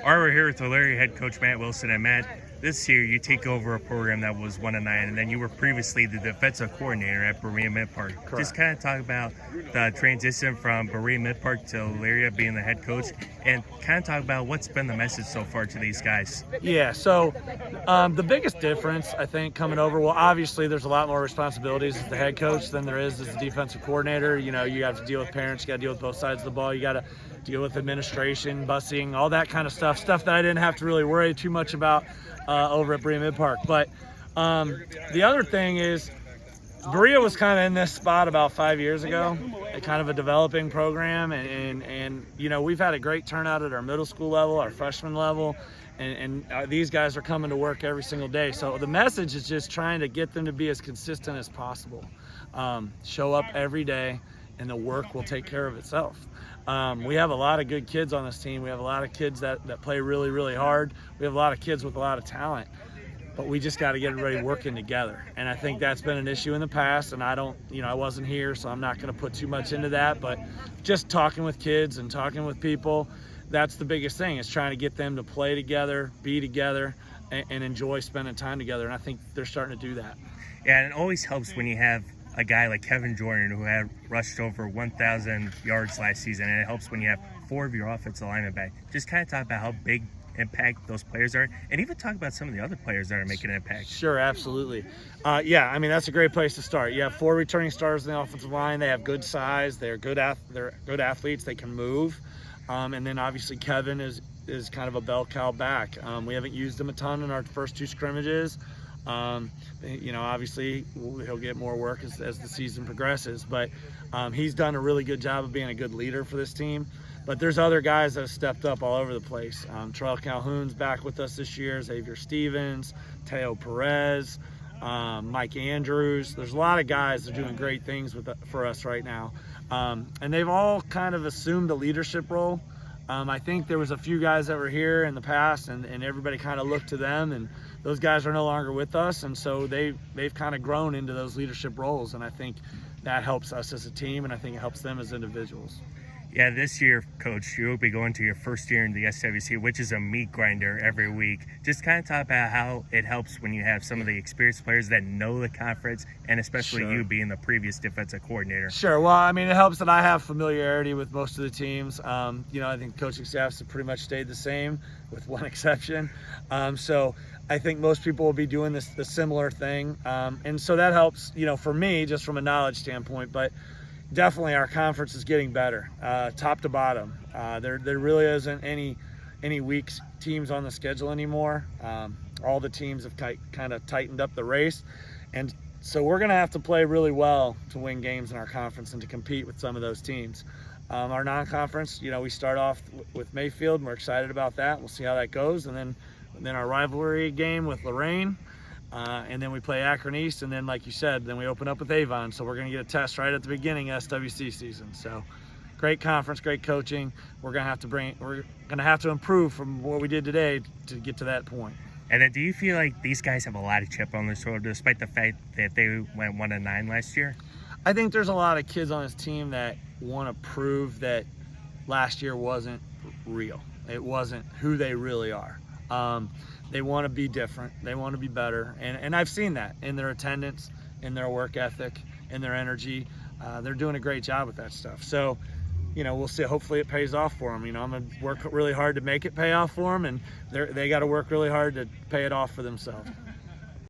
All right, we're here with Elyria head coach Matt Wilson. And Matt, this year you take over a program that was 1-9, and then you were previously the defensive coordinator at Berea Mid Park. Correct. Just kind of talk about the transition from Berea Mid Park to Elyria being the head coach, and kind of talk about what's been the message so far to these guys. Yeah, so the biggest difference, I think, coming over, well, obviously there's a lot more responsibilities as the head coach than there is as the defensive coordinator. You know, you have to deal with parents, you got to deal with both sides of the ball, you got to deal with administration, busing, all that kind of stuff that I didn't have to really worry too much about over at Berea Mid Park. But the other thing is, Berea was kind of in this spot about 5 years ago, kind of a developing program, and you know, we've had a great turnout at our middle school level, our freshman level, and these guys are coming to work every single day. So the message is just trying to get them to be as consistent as possible. Show up every day, and the work will take care of itself. We have a lot of good kids on this team. We have a lot of kids that play really, really hard. We have a lot of kids with a lot of talent. But we just got to get everybody working together. And I think that's been an issue in the past, and I wasn't here, so I'm not going to put too much into that. But just talking with kids and talking with people, that's the biggest thing, is trying to get them to play together, be together, and enjoy spending time together. And I think they're starting to do that. Yeah, and it always helps when you have a guy like Kevin Jordan, who had rushed over 1,000 yards last season, and it helps when you have 4 of your offensive linemen back. Just kind of talk about how big impact those players are, and even talk about some of the other players that are making an impact. Sure, absolutely. Yeah, I mean, that's a great place to start. You have 4 returning starters in the offensive line. They have good size. They're good athletes. They can move. And then obviously Kevin is kind of a bell cow back. We haven't used him a ton in our first 2 scrimmages. Obviously he'll get more work as the season progresses, but he's done a really good job of being a good leader for this team. But there's other guys that have stepped up all over the place. Terrell Calhoun's back with us this year, Xavier Stevens, Teo Perez, Mike Andrews. There's a lot of guys that are doing great things for us right now. And they've all kind of assumed a leadership role. I think there was a few guys that were here in the past, and everybody kind of looked to them, and those guys are no longer with us, and so they've kind of grown into those leadership roles, and I think that helps us as a team, and I think it helps them as individuals. Yeah, this year, Coach, you'll be going to your first year in the SWC, which is a meat grinder every week. Just kind of talk about how it helps when you have some of the experienced players that know the conference, and especially Sure. you being the previous defensive coordinator. Sure. Well, I mean, it helps that I have familiarity with most of the teams. I think coaching staffs have pretty much stayed the same, with one exception. So I think most people will be doing the similar thing. And so that helps, for me, just from a knowledge standpoint. But definitely our conference is getting better, top to bottom. There really isn't any weak teams on the schedule anymore. All the teams have kind of tightened up the race, and so we're going to have to play really well to win games in our conference and to compete with some of those teams. Our non-conference, we start off with Mayfield, and we're excited about that. We'll see how that goes, and then our rivalry game with Lorraine. And then we play Akron East, and then, like you said, then we open up with Avon. So we're going to get a test right at the beginning of SWC season. So great conference, great coaching. We're going to have to improve from what we did today to get to that point. And then do you feel like these guys have a lot of chip on their shoulder, despite the fact that they went 1-9 last year? I think there's a lot of kids on this team that want to prove that last year wasn't real. It wasn't who they really are. They want to be different. They want to be better. And I've seen that in their attendance, in their work ethic, in their energy. They're doing a great job with that stuff. So, we'll see. Hopefully it pays off for them. I'm going to work really hard to make it pay off for them, and they got to work really hard to pay it off for themselves.